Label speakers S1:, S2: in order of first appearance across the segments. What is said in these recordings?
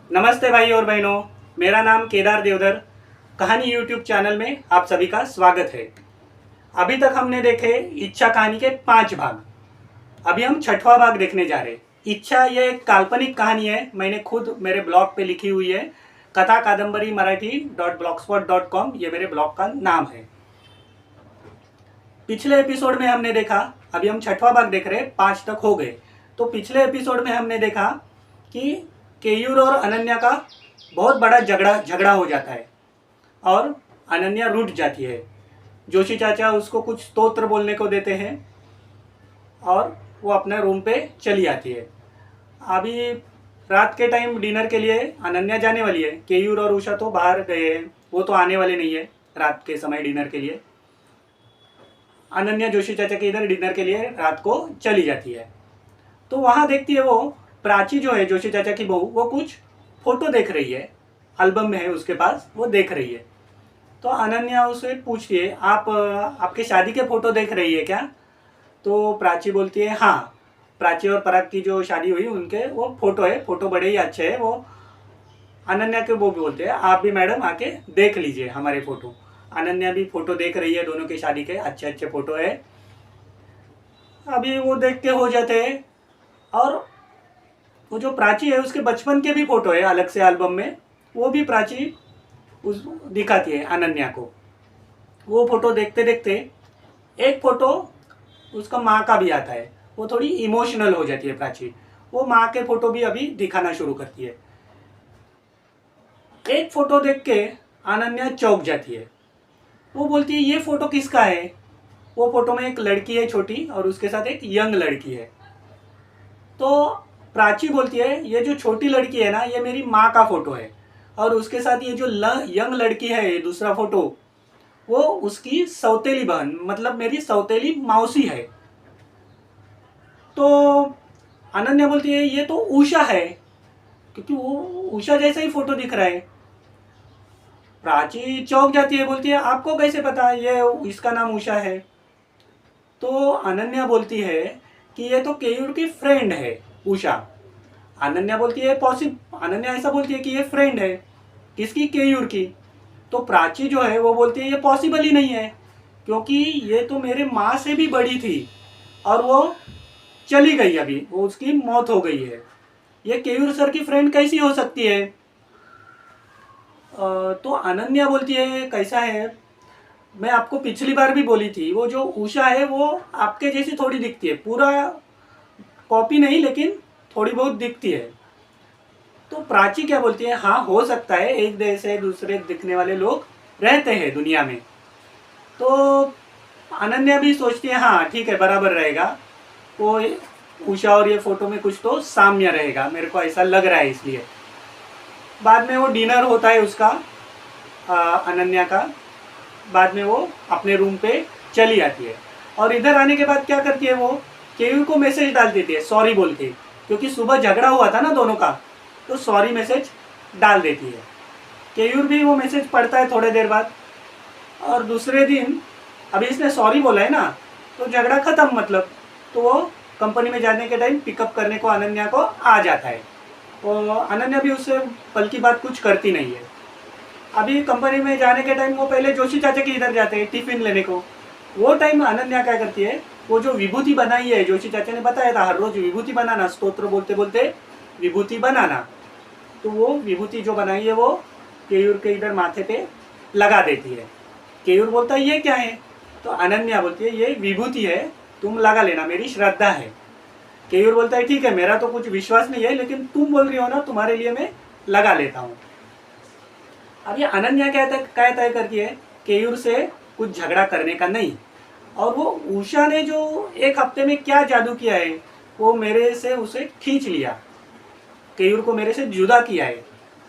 S1: नमस्ते भाई और बहनों, मेरा नाम केदार देवधर। कहानी यूट्यूब चैनल में आप सभी का स्वागत है। अभी तक हमने देखे इच्छा कहानी के 5 भाग। अभी हम 6वां भाग देखने जा रहे हैं। इच्छा ये एक काल्पनिक कहानी है, मैंने खुद मेरे ब्लॉग पे लिखी हुई है। कथा कादम्बरी मराठी.blogspot.com ये मेरे ब्लॉग का नाम है। पिछले एपिसोड में हमने देखा, अभी हम 6वां भाग देख रहे हैं, 5 तक हो गए। तो पिछले एपिसोड में हमने देखा कि केयूर और अनन्या का बहुत बड़ा झगड़ा हो जाता है और अनन्या रूठ जाती है। जोशी चाचा उसको कुछ स्तोत्र बोलने को देते हैं और वो अपने रूम पे चली आती है। अभी रात के टाइम डिनर के लिए अनन्या जाने वाली है। केयूर और उषा तो बाहर गए हैं, वो तो आने वाले नहीं है रात के समय डिनर के लिए। अनन्या जोशी चाचा के इधर डिनर के लिए रात को चली जाती है। तो वहाँ देखती है वो प्राची जो है जोशी चाचा की बहू, वो कुछ फोटो देख रही है, एल्बम में है उसके पास, वो देख रही है। तो अनन्या उसे पूछती है, आप आपके शादी के फोटो देख रही है क्या? तो प्राची बोलती है हाँ, प्राची और पराग की जो शादी हुई उनके वो फोटो है, फोटो बड़े ही अच्छे हैं। वो अनन्या के वो भी बोलते हैं आप भी मैडम आके देख लीजिए हमारे फोटो। अनन्या भी फोटो देख रही है, दोनों के शादी के अच्छे अच्छे फोटो है। अभी वो देख के हो जाते हैं और वो जो प्राची है उसके बचपन के भी फोटो है अलग से एल्बम में, वो भी प्राची उस दिखाती है अनन्या को। वो फोटो देखते देखते एक फोटो उसका माँ का भी आता है, वो थोड़ी इमोशनल हो जाती है प्राची। वो माँ के फोटो भी अभी दिखाना शुरू करती है। एक फोटो देख के अनन्या चौंक जाती है। वो बोलती है ये फोटो किसका है? वो फोटो में एक लड़की है छोटी और उसके साथ एक यंग लड़की है। तो प्राची बोलती है ये जो छोटी लड़की है ना, ये मेरी माँ का फोटो है और उसके साथ ये जो यंग लड़की है दूसरा फोटो, वो उसकी सौतेली बहन, मतलब मेरी सौतेली मौसी है। तो अनन्या बोलती है ये तो उषा है, क्योंकि वो उषा जैसा ही फोटो दिख रहा है। प्राची चौंक जाती है, बोलती है आपको कैसे पता ये इसका नाम उषा है? तो अनन्या बोलती है कि ये तो केयूर की फ्रेंड है उषा। अनन्या बोलती है अनन्या ऐसा बोलती है कि ये फ्रेंड है किसकी? केयूर की। तो प्राची जो है वो बोलती है ये पॉसिबल ही नहीं है, क्योंकि ये तो मेरे माँ से भी बड़ी थी और वो चली गई, अभी वो उसकी मौत हो गई है। ये केयूर सर की फ्रेंड कैसी हो सकती है? तो अनन्या बोलती है कैसा है, मैं आपको पिछली बार भी बोली थी, वो जो उषा है वो आपके जैसी थोड़ी दिखती है, पूरा कॉपी नहीं लेकिन थोड़ी बहुत दिखती है। तो प्राची क्या बोलती है, हाँ हो सकता है, एक जैसे दूसरे दिखने वाले लोग रहते हैं दुनिया में। तो अनन्या भी सोचती है हाँ ठीक है बराबर रहेगा, वो उषा और ये फोटो में कुछ तो साम्य रहेगा, मेरे को ऐसा लग रहा है। इसलिए बाद में वो डिनर होता है उसका अनन्या का। बाद में वो अपने रूम पे चली आती है और इधर आने के बाद क्या करती है, वो केयूर को मैसेज डाल देती है सॉरी बोल के, क्योंकि सुबह झगड़ा हुआ था ना दोनों का, तो सॉरी मैसेज डाल देती है। केयूर भी वो मैसेज पढ़ता है थोड़ी देर बाद और दूसरे दिन, अभी इसने सॉरी बोला है ना तो झगड़ा खत्म, मतलब तो वो कंपनी में जाने के टाइम पिकअप करने को अनन्या को आ जाता है। तो अनन्या भी उससे पल की बात कुछ करती नहीं है। अभी कंपनी में जाने के टाइम वो पहले जोशी चाचा के इधर जाते हैं टिफिन लेने को। वो टाइम अनन्या क्या करती है, वो जो विभूति बनाई है, जोशी चाचा ने बताया था हर रोज विभूति बनाना, स्तोत्र बोलते बोलते विभूति बनाना, तो वो विभूति जो बनाई है वो केयूर के इधर माथे पे लगा देती है। केयूर बोलता है ये क्या है? तो अनन्या बोलती है ये विभूति है, तुम लगा लेना, मेरी श्रद्धा है। केयूर बोलता है ठीक है, मेरा तो कुछ विश्वास नहीं है, लेकिन तुम बोल रही हो ना, तुम्हारे लिए मैं लगा लेता हूँ। अब ये अनन्या क्या तय करती है, केयूर से कुछ झगड़ा करने का नहीं। और वो उषा ने जो एक हफ्ते में क्या जादू किया है, वो मेरे से उसे खींच लिया, केयूर को मेरे से जुदा किया है,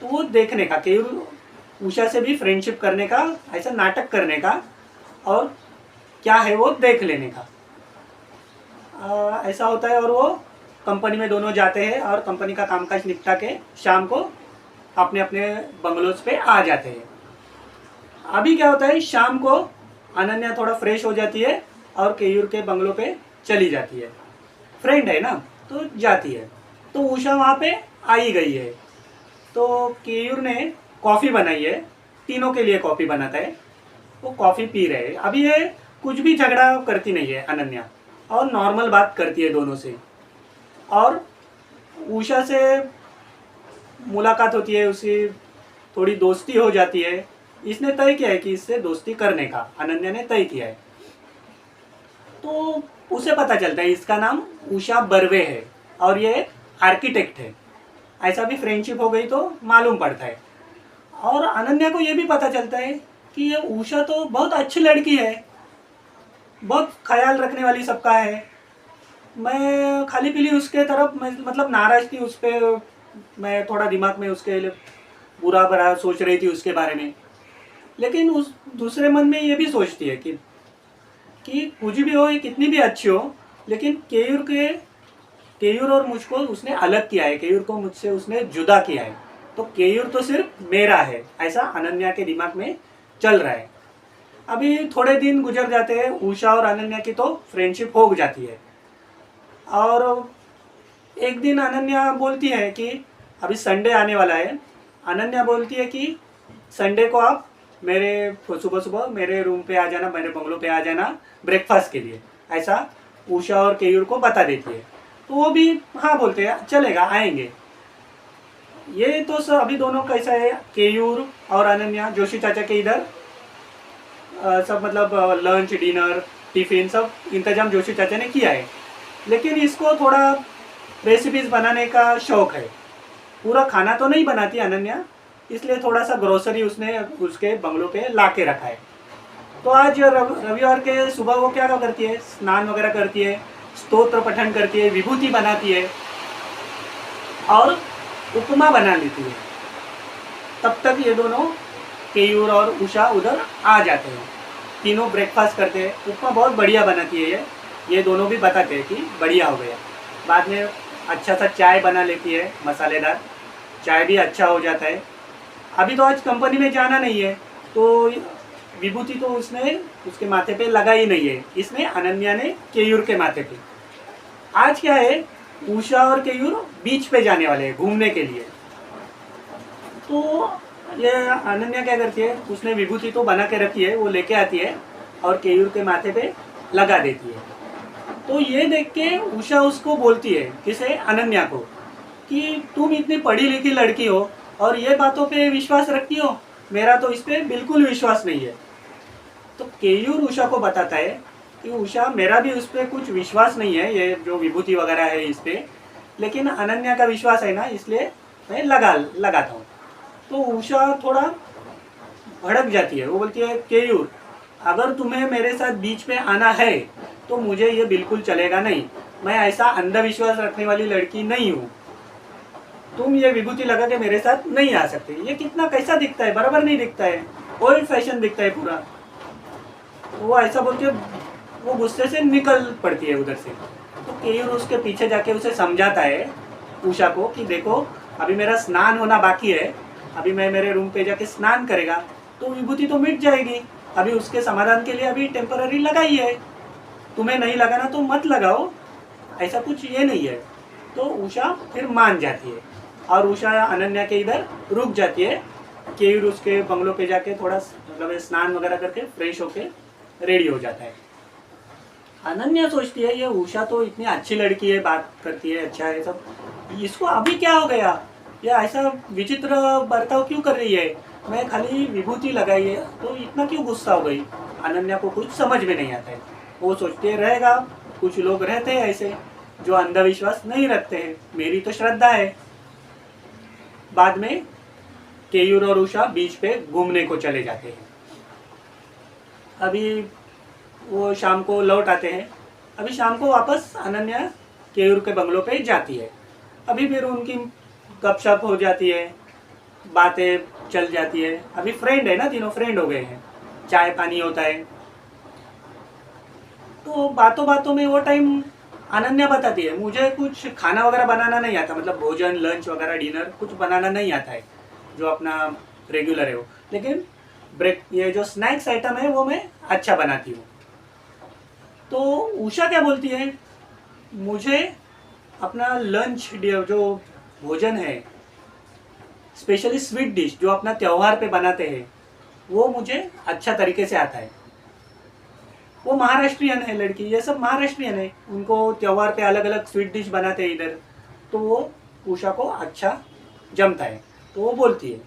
S1: तो वो देखने का, केयूर उषा से भी फ्रेंडशिप करने का, ऐसा नाटक करने का और क्या है वो देख लेने का। ऐसा होता है और वो कंपनी में दोनों जाते हैं और कंपनी का कामकाज निपटा के शाम को अपने अपने बंगलोज पे आ जाते हैं। अभी क्या होता है, शाम को अनन्या थोड़ा फ्रेश हो जाती है और केयूर के बंगलो पे चली जाती है, फ्रेंड है ना तो जाती है। तो उषा वहाँ पे आ ही गई है। तो केयूर ने कॉफ़ी बनाई है, तीनों के लिए कॉफ़ी बनाता है, वो कॉफ़ी पी रहे हैं। अभी ये कुछ भी झगड़ा करती नहीं है अनन्या, और नॉर्मल बात करती है दोनों से, और उषा से मुलाकात होती है, उसकी थोड़ी दोस्ती हो जाती है। इसने तय किया है कि इससे दोस्ती करने का, अनन्या ने तय किया है। तो उसे पता चलता है इसका नाम उषा बर्वे है और ये आर्किटेक्ट है, ऐसा भी फ्रेंडशिप हो गई तो मालूम पड़ता है। और अनन्या को ये भी पता चलता है कि ये उषा तो बहुत अच्छी लड़की है, बहुत ख्याल रखने वाली सबका है। मैं खाली पीली उसके तरफ मतलब नाराज थी उस पर, मैं थोड़ा दिमाग में उसके लिए बुरा भरा सोच रही थी उसके बारे में। लेकिन उस दूसरे मन में ये भी सोचती है कि कुछ भी हो, ये कितनी भी अच्छी हो, लेकिन केयूर और मुझको उसने अलग किया है, केयूर को मुझसे उसने जुदा किया है, तो केयूर तो सिर्फ मेरा है, ऐसा अनन्या के दिमाग में चल रहा है। अभी थोड़े दिन गुजर जाते हैं, उषा और अनन्या की तो फ्रेंडशिप हो जाती है। और एक दिन अनन्या बोलती है कि अभी संडे आने वाला है, अनन्या बोलती है कि संडे को आप मेरे सुबह सुबह मेरे रूम पे आ जाना, मेरे बंगलों पे आ जाना ब्रेकफास्ट के लिए, ऐसा उषा और केयूर को बता देती है। तो वो भी हाँ बोलते हैं, चलेगा आएंगे। ये तो सब अभी दोनों कैसा है, केयूर और अनन्या जोशी चाचा के इधर सब मतलब लंच डिनर टिफिन सब इंतजाम जोशी चाचा ने किया है। लेकिन इसको थोड़ा रेसिपीज बनाने का शौक है, पूरा खाना तो नहीं बनाती अनन्या, इसलिए थोड़ा सा ग्रोसरी उसने उसके बंगलों पे ला के रखा है। तो आज रविवार के सुबह वो क्या करती है, स्नान वगैरह करती है, स्तोत्र पठन करती है, विभूति बनाती है और उपमा बना लेती है। तब तक ये दोनों केयूर और उषा उधर आ जाते हैं, तीनों ब्रेकफास्ट करते हैं। उपमा बहुत बढ़िया बनाती है ये दोनों भी बताते हैं कि बढ़िया हो गया। बाद में अच्छा सा चाय बना लेती है, मसालेदार चाय भी अच्छा हो जाता है। अभी तो आज कंपनी में जाना नहीं है, तो विभूति तो उसने उसके माथे पे लगा ही नहीं है, इसने अनन्या ने केयूर के माथे पे। आज क्या है, उषा और केयूर बीच पे जाने वाले हैं घूमने के लिए। तो ये अनन्या क्या करती है, उसने विभूति तो बना के रखी है, वो लेके आती है और केयूर के माथे पे लगा देती है। तो ये देख के उषा उसको बोलती है, किसे, अनन्या को, कि तुम इतनी पढ़ी लिखी लड़की हो और ये बातों पे विश्वास रखती हो, मेरा तो इस पर बिल्कुल विश्वास नहीं है। तो केयूर उषा को बताता है कि उषा मेरा भी उस पर कुछ विश्वास नहीं है, ये जो विभूति वगैरह है इस पर, लेकिन अनन्या का विश्वास है ना, इसलिए मैं लगाता हूँ। तो उषा थोड़ा भड़क जाती है, वो बोलती है केयूर अगर तुम्हें मेरे साथ बीच में आना है तो मुझे ये बिल्कुल चलेगा नहीं, मैं ऐसा अंधविश्वास रखने वाली लड़की नहीं हूँ, तुम ये विभूति लगा के मेरे साथ नहीं आ सकते। ये कितना कैसा दिखता है, बराबर नहीं दिखता है, ओल्ड फैशन दिखता है पूरा। वो ऐसा बोल के वो गुस्से से निकल पड़ती है उधर से। तो केयूर उसके पीछे जाके उसे समझाता है उषा को कि देखो अभी मेरा स्नान होना बाकी है, अभी मैं मेरे रूम पे जाके स्नान करेगा तो विभूति तो मिट जाएगी, अभी उसके समाधान के लिए अभी टेम्पररी लगाई है, तुम्हें नहीं लगाना तो मत लगाओ, ऐसा कुछ ये नहीं है। तो उषा फिर मान जाती है और उषा अनन्या के इधर रुक जाती है। केयूर उसके बंगलों पे जाके थोड़ा मतलब स्नान वगैरह करके फ्रेश होके रेडी हो जाता है। अनन्या सोचती है ये उषा तो इतनी अच्छी लड़की है, बात करती है, अच्छा है सब, इसको अभी क्या हो गया, ये ऐसा विचित्र बर्ताव क्यों कर रही है, मैं खाली विभूति लगाई है तो इतना क्यों गुस्सा हो गई। अनन्या को कुछ समझ में नहीं आता है, वो सोचते रहेगा कुछ लोग रहते हैं ऐसे जो अंधविश्वास नहीं रखते हैं, मेरी तो श्रद्धा है। बाद में केयूर और उषा बीच पे घूमने को चले जाते हैं। अभी वो शाम को लौट आते हैं। अभी शाम को वापस अनन्या केयूर के बंगलों पे जाती है। अभी फिर उनकी गपशप हो जाती है, बातें चल जाती है। अभी फ्रेंड है ना, तीनों फ्रेंड हो गए हैं, चाय पानी होता है। तो बातों बातों में वो टाइम अनन्या बताती है मुझे कुछ खाना वगैरह बनाना नहीं आता, मतलब भोजन लंच वगैरह डिनर कुछ बनाना नहीं आता है जो अपना रेगुलर है वो, लेकिन ब्रेक ये जो स्नैक्स आइटम है वो मैं अच्छा बनाती हूँ। तो उषा क्या बोलती है, मुझे अपना लंच जो भोजन है स्पेशली स्वीट डिश जो अपना त्यौहार पे बनाते हैं वो मुझे अच्छा तरीके से आता है। वो महाराष्ट्रियन है लड़की, ये सब महाराष्ट्रियन है, उनको त्यौहार पे अलग अलग स्वीट डिश बनाते हैं इधर, तो वो उषा को अच्छा जमता है, तो वो बोलती है।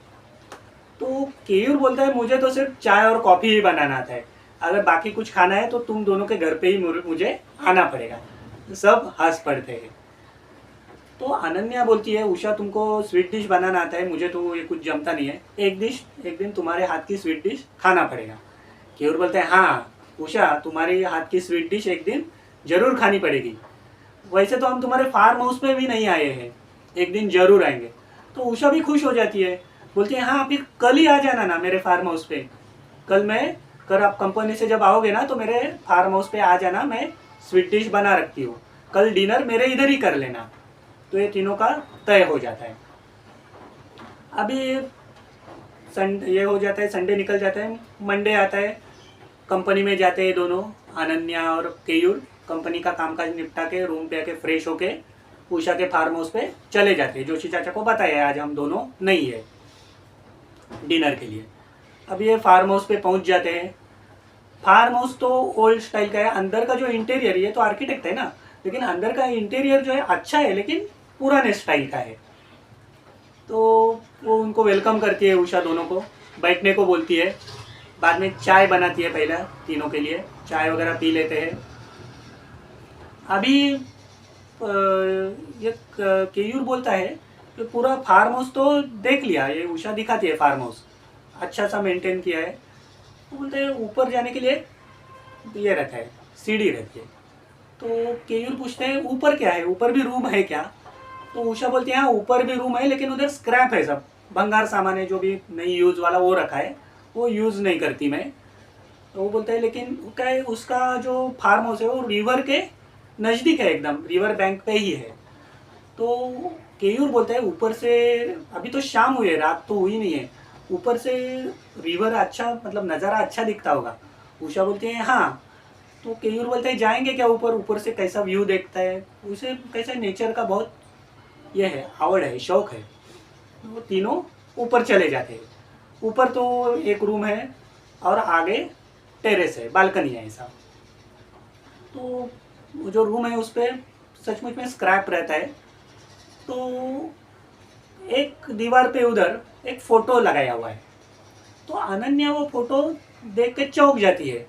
S1: तो केयूर बोलता है मुझे तो सिर्फ चाय और कॉफ़ी ही बनाना आता है, अगर बाकी कुछ खाना है तो तुम दोनों के घर पे ही मुझे आना पड़ेगा। सब हंस पड़ते हैं। तो अनन्या बोलती है उषा तुमको स्वीट डिश बनाना आता है, मुझे तो ये कुछ जमता नहीं है, एक दिन तुम्हारे हाथ की स्वीट डिश खाना पड़ेगा। केयूर बोलते हैं हाँ उषा तुम्हारे हाथ की स्वीट डिश एक दिन जरूर खानी पड़ेगी, वैसे तो हम तुम्हारे फार्म हाउस पे भी नहीं आए हैं, एक दिन जरूर आएंगे। तो उषा भी खुश हो जाती है, बोलती है हाँ फिर कल ही आ जाना ना मेरे फार्म हाउस पे, कल आप कंपनी से जब आओगे ना तो मेरे फार्म हाउस पे आ जाना, मैं स्वीट डिश बना रखती हूँ, कल डिनर मेरे इधर ही कर लेना। तो ये तीनों का तय हो जाता है। अभी ये हो जाता है, संडे निकल जाता है, मंडे आता है, कंपनी में जाते हैं दोनों, अनन्या और केयूर कंपनी का कामकाज निपटा के रूम पे आके फ्रेश होके उषा के फार्म हाउस पे चले जाते हैं। जोशी चाचा को बताया आज हम दोनों नहीं है डिनर के लिए। अब ये फार्म हाउस पे पहुंच जाते हैं। फार्म हाउस तो ओल्ड स्टाइल का है, अंदर का जो इंटीरियर, ये तो आर्किटेक्ट है ना, लेकिन अंदर का इंटीरियर जो है अच्छा है लेकिन पुराने स्टाइल का है। तो वो उनको वेलकम करती है, उषा दोनों को बैठने को बोलती है, बाद में चाय बनाती है, पहला तीनों के लिए चाय वगैरह पी लेते हैं। अभी ये केयूर बोलता है कि पूरा फार्म हाउस तो देख लिया, ये उषा दिखाती है फार्म हाउस अच्छा सा मेंटेन किया है। तो बोलते हैं ऊपर जाने के लिए ये रहता है, सीढ़ी रहती है। तो केयूर पूछते हैं ऊपर क्या है, ऊपर भी रूम है क्या? तो उषा बोलती है हाँ ऊपर भी रूम है लेकिन उधर स्क्रैप है, सब भंगार सामान है, जो भी नहीं यूज़ वाला वो रखा है, वो यूज़ नहीं करती मैं। तो वो बोलता है लेकिन क्या है, उसका जो फार्म हाउस है वो रिवर के नज़दीक है, एकदम रिवर बैंक पे ही है। तो केयूर बोलता है ऊपर से, अभी तो शाम हुई है, रात तो हुई नहीं है, ऊपर से रिवर अच्छा, मतलब नज़ारा अच्छा दिखता होगा। उषा बोलती है हाँ। तो केयूर बोलता है जाएंगे क्या ऊपर, ऊपर से कैसा व्यू देखता है, उसे कैसा नेचर का बहुत ये है, आवड़ है, शौक है। वो तीनों ऊपर चले जाते हैं। ऊपर तो एक रूम है और आगे टेरेस है, बालकनी है ऐसा। तो वो जो रूम है उस पर सचमुच में स्क्रैप रहता है। तो एक दीवार पे उधर एक फ़ोटो लगाया हुआ है। तो अनन्या वो फ़ोटो देख के चौंक जाती है।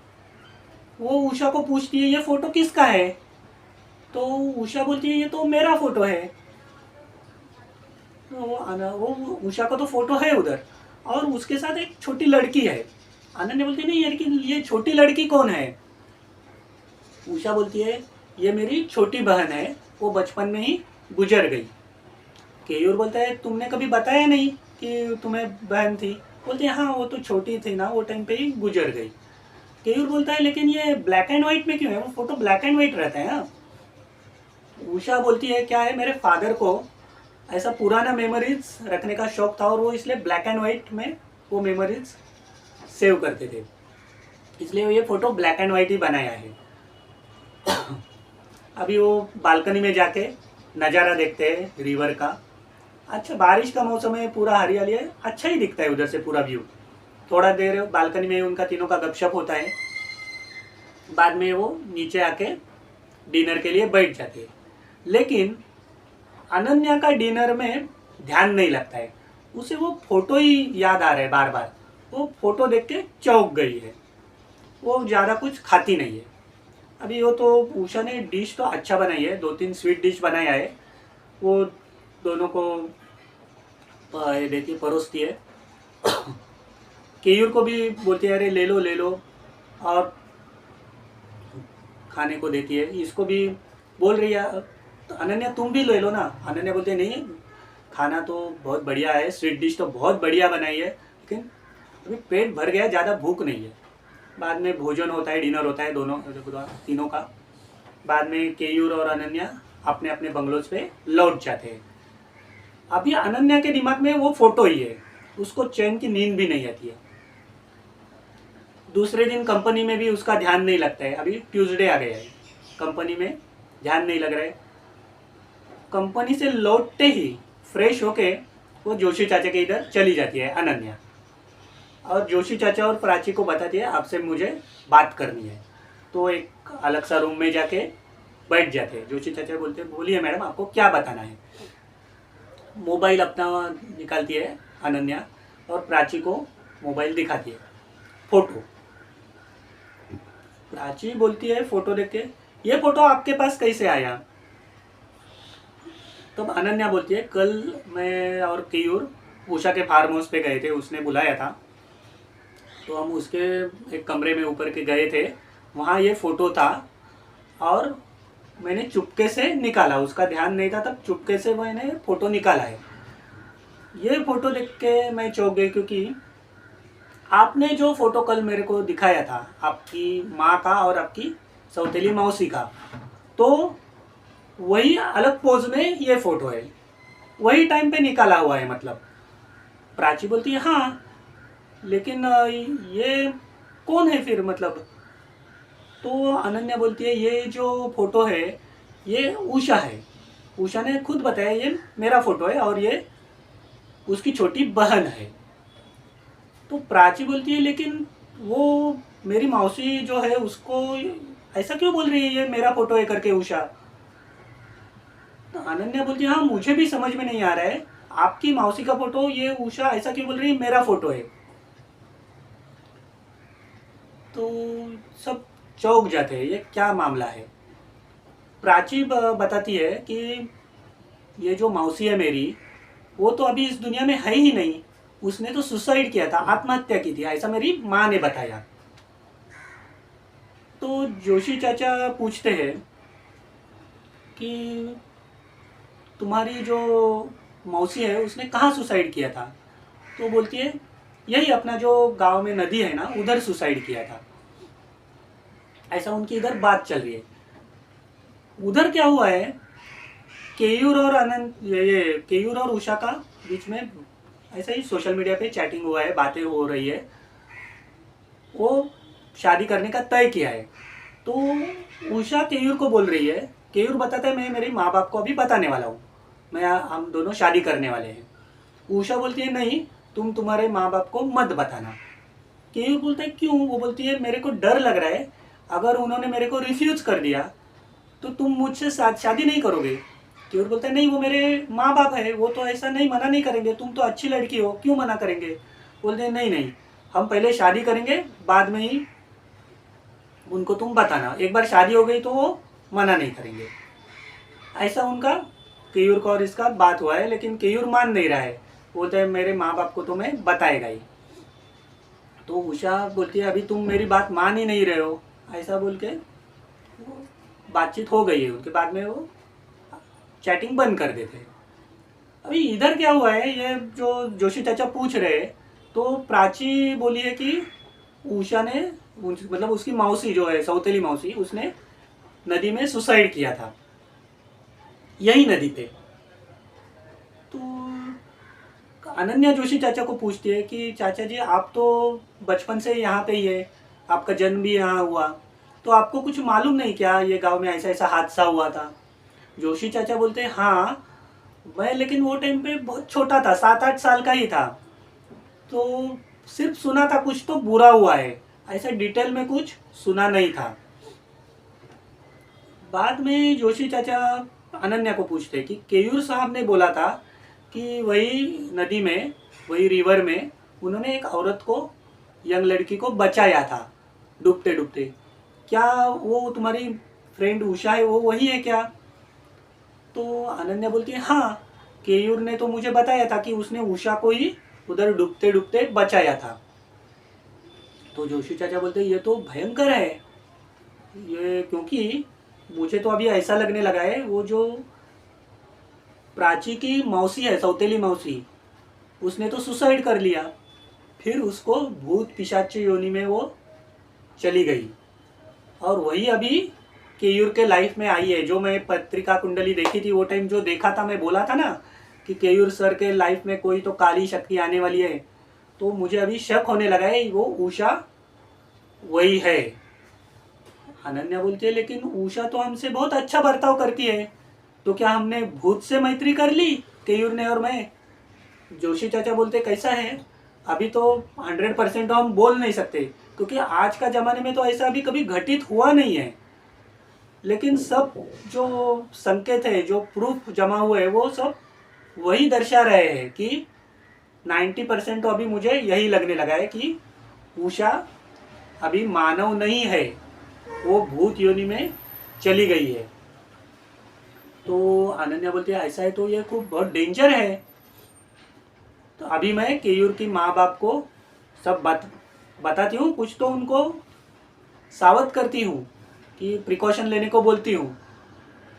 S1: वो उषा को पूछती है ये फ़ोटो किसका है? तो उषा बोलती है ये तो मेरा फ़ोटो है। तो वो उषा का तो फ़ोटो है उधर और उसके साथ एक छोटी लड़की है। अनन्या बोलती है नहीं ये छोटी लड़की कौन है? उषा बोलती है ये मेरी छोटी बहन है, वो बचपन में ही गुजर गई। केयूर बोलता है तुमने कभी बताया नहीं कि तुम्हें बहन थी? बोलती है हाँ वो तो छोटी थी ना, वो टाइम पे ही गुजर गई। केयूर बोलता है लेकिन ये ब्लैक एंड व्हाइट में क्यों है, वो फोटो ब्लैक एंड व्हाइट रहता है ना। उषा बोलती है क्या है, मेरे फादर को ऐसा पुराना मेमोरीज रखने का शौक था और वो इसलिए ब्लैक एंड व्हाइट में वो मेमोरीज सेव करते थे, इसलिए ये फ़ोटो ब्लैक एंड व्हाइट ही बनाया है। अभी वो बालकनी में जाके नज़ारा देखते हैं रिवर का। अच्छा बारिश का मौसम है, पूरा हरियाली है, अच्छा ही दिखता है उधर से पूरा व्यू। थोड़ा देर बालकनी में उनका तीनों का गपशप होता है, बाद में वो नीचे आके डिनर के लिए बैठ जाते हैं। लेकिन अनन्या का डिनर में ध्यान नहीं लगता है, उसे वो फोटो ही याद आ रहा है बार बार। वो फोटो देख के चौंक गई है, वो ज़्यादा कुछ खाती नहीं है। अभी वो तो उषा ने डिश तो अच्छा बनाई है, 2-3 स्वीट डिश बनाया है, वो दोनों को देती है, परोसती है। केयूर को भी बोलती है अरे ले लो ले लो, और खाने को देती है। इसको भी बोल रही है तो अनन्या तुम भी ले लो ना। अनन्या बोलती है नहीं खाना तो बहुत बढ़िया है, स्वीट डिश तो बहुत बढ़िया बनाई है, लेकिन अभी पेट भर गया, ज़्यादा भूख नहीं है। बाद में भोजन होता है, डिनर होता है दोनों तीनों का। बाद में केयूर और अनन्या अपने अपने बंगलोज पे लौट जाते हैं। अभी अनन्या के दिमाग में वो फोटो ही है, उसको चैन की नींद भी नहीं आती है। दूसरे दिन कंपनी में भी उसका ध्यान नहीं लगता है। अभी ट्यूसडे आ गया है, कंपनी में ध्यान नहीं लग रहा है। कंपनी से लौटते ही फ्रेश होके वो जोशी चाचा के इधर चली जाती है अनन्या, और जोशी चाचा और प्राची को बताती है आपसे मुझे बात करनी है। तो एक अलग सा रूम में जाके बैठ जाते हैं। जोशी चाचा बोलते हैं बोलिए मैडम आपको क्या बताना है। मोबाइल अपना निकालती है अनन्या और प्राची को मोबाइल दिखाती है फोटो। प्राची बोलती है फोटो देख के ये फोटो आपके पास कैसे आया। तो अनन्या बोलती है कल मैं और केयूर उषा के फार्म हाउस पे गए थे, उसने बुलाया था तो हम उसके एक कमरे में ऊपर के गए थे, वहाँ ये फ़ोटो था और मैंने चुपके से निकाला, उसका ध्यान नहीं था तब चुपके से मैंने फ़ोटो निकाला है। ये फ़ोटो देख के मैं चौंक गई क्योंकि आपने जो फ़ोटो कल मेरे को दिखाया था आपकी माँ का और आपकी सौतेली मौसी का, तो वही अलग पोज में ये फ़ोटो है, वही टाइम पे निकाला हुआ है मतलब। प्राची बोलती है हाँ लेकिन ये कौन है फिर मतलब। तो अनन्या बोलती है ये जो फ़ोटो है ये उषा है, उषा ने खुद बताया ये मेरा फ़ोटो है और ये उसकी छोटी बहन है। तो प्राची बोलती है लेकिन वो मेरी मौसी जो है उसको ऐसा क्यों बोल रही है ये मेरा फ़ोटो है करके उषा। तो अनन्या बोलती है हाँ मुझे भी समझ में नहीं आ रहा है, आपकी मौसी का फ़ोटो ये उषा ऐसा क्यों बोल रही है मेरा फ़ोटो है। तो सब चौंक जाते हैं ये क्या मामला है। प्राची बताती है कि ये जो मौसी है मेरी वो तो अभी इस दुनिया में है ही नहीं, उसने तो सुसाइड किया था, आत्महत्या की थी, ऐसा मेरी माँ ने बताया। तो जोशी चाचा पूछते हैं कि तुम्हारी जो मौसी है उसने कहाँ सुसाइड किया था। तो बोलती है यही अपना जो गांव में नदी है ना उधर सुसाइड किया था, ऐसा उनकी इधर बात चल रही है। उधर क्या हुआ है केयूर और अनंत ये केयूर और उषा का बीच में ऐसा ही सोशल मीडिया पे चैटिंग हुआ है, बातें हो रही है, वो शादी करने का तय किया है। तो उषा केयूर को बोल रही है, केयूर बताता है मैं मेरे माँ बाप को अभी बताने वाला हूँ, हम दोनों शादी करने वाले हैं। उषा बोलती है नहीं तुम तुम्हारे माँ बाप को मत बताना। केयूर बोलता है क्यों। वो बोलती है मेरे को डर लग रहा है अगर उन्होंने मेरे को रिफ्यूज कर दिया तो तुम मुझसे शादी नहीं करोगे। केयूर बोलता है नहीं वो मेरे माँ बाप है, वो तो ऐसा नहीं मना नहीं करेंगे, तुम तो अच्छी लड़की हो क्यों मना करेंगे। बोलते हैं नहीं नहीं हम पहले शादी करेंगे बाद में ही उनको तुम बताना, एक बार शादी हो गई तो वो मना नहीं करेंगे। ऐसा उनका केयूर का और इसका बात हुआ है, लेकिन केयूर मान नहीं रहा है, बोलते हैं मेरे माँ बाप को तो मैं बताएगा ही। तो उषा बोलती है अभी तुम मेरी बात मान ही नहीं रहे हो, ऐसा बोल के बातचीत हो गई है उनके, बाद में वो चैटिंग बंद कर देते हैं। अभी इधर क्या हुआ है ये जो जोशी चाचा पूछ रहे हैं, तो प्राची बोली है कि उषा ने मतलब उसकी मौसी जो है सौतेली मौसी उसने नदी में सुसाइड किया था, यही नदी पे। तो अनन्या जोशी चाचा को पूछती है कि चाचा जी आप तो बचपन से यहाँ पे ही है, आपका जन्म भी यहाँ हुआ, तो आपको कुछ मालूम नहीं क्या ये गांव में ऐसा ऐसा हादसा हुआ था। जोशी चाचा बोलते हैं हाँ मैं लेकिन वो टाइम पे बहुत छोटा था, 7-8 साल का ही था, तो सिर्फ सुना था कुछ तो बुरा हुआ है, ऐसा डिटेल में कुछ सुना नहीं था। बाद में जोशी चाचा अनन्या को पूछते हैं कि केयूर साहब ने बोला था कि वही नदी में वही रिवर में उन्होंने एक औरत को यंग लड़की को बचाया था डूबते डूबते, क्या वो तुम्हारी फ्रेंड उषा है वो वही है क्या। तो अनन्या बोलती है हाँ केयूर ने तो मुझे बताया था कि उसने उषा को ही उधर डूबते डूबते बचाया था। तो जोशी चाचा बोलते हैं ये तो भयंकर है ये, क्योंकि मुझे तो अभी ऐसा लगने लगा है वो जो प्राची की मौसी है सौतेली मौसी उसने तो सुसाइड कर लिया, फिर उसको भूत पिशाच योनि में वो चली गई और वही अभी केयूर के लाइफ में आई है। जो मैं पत्रिका कुंडली देखी थी वो टाइम जो देखा था, मैं बोला था ना कि केयूर सर के लाइफ में कोई तो काली शक्ति आने वाली है, तो मुझे अभी शक होने लगा है वो उषा वही है। अनन्या बोलती है लेकिन उषा तो हमसे बहुत अच्छा बर्ताव करती है, तो क्या हमने भूत से मैत्री कर ली केयूर ने और मैं। जोशी चाचा बोलते कैसा है, अभी तो 100% तो हम बोल नहीं सकते, क्योंकि आज का ज़माने में तो ऐसा अभी कभी घटित हुआ नहीं है। लेकिन सब जो संकेत है, जो प्रूफ जमा हुए हैं, वो सब वही दर्शा रहे हैं कि 90% तो अभी मुझे यही लगने लगा है कि उषा अभी मानव नहीं है, वो भूत योनि में चली गई है। तो अनन्या बोलती है ऐसा है तो ये खूब बहुत डेंजर है। तो अभी मैं केयूर की माँ बाप को सब बताती हूँ, कुछ तो उनको सावध करती हूँ कि प्रिकॉशन लेने को बोलती हूँ।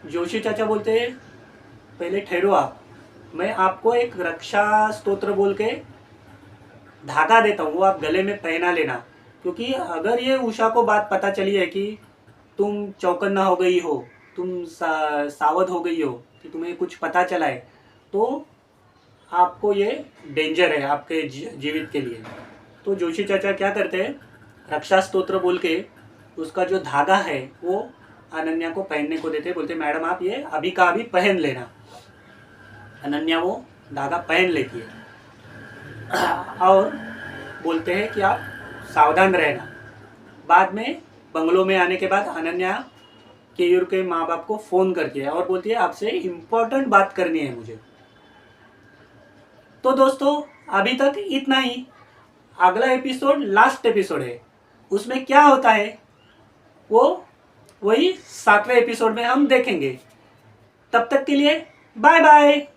S1: जोशी चाचा बोलते हैं पहले ठहरो आप, मैं आपको एक रक्षा स्तोत्र बोल के धागा देता हूँ, वो आप गले में पहना लेना, क्योंकि अगर ये उषा को बात पता चली है कि तुम चौकन्ना हो गई हो, तुम सावध हो गई हो, कि तुम्हें कुछ पता चला है, तो आपको ये डेंजर है आपके जीवित के लिए। तो जोशी चाचा क्या करते हैं, रक्षा स्तोत्र बोल के उसका जो धागा है वो अनन्या को पहनने को देते, बोलते मैडम आप ये अभी का अभी पहन लेना। अनन्या वो धागा पहन लेती है और बोलते हैं कि आप सावधान रहना। बाद में बंगलों में आने के बाद अनन्या केयूर के माँ बाप को फ़ोन करती है और बोलती है आपसे इम्पोर्टेंट बात करनी है मुझे। तो दोस्तों अभी तक इतना ही। अगला एपिसोड लास्ट एपिसोड है, उसमें क्या होता है वो वही 7वें एपिसोड में हम देखेंगे। तब तक के लिए बाय बाय।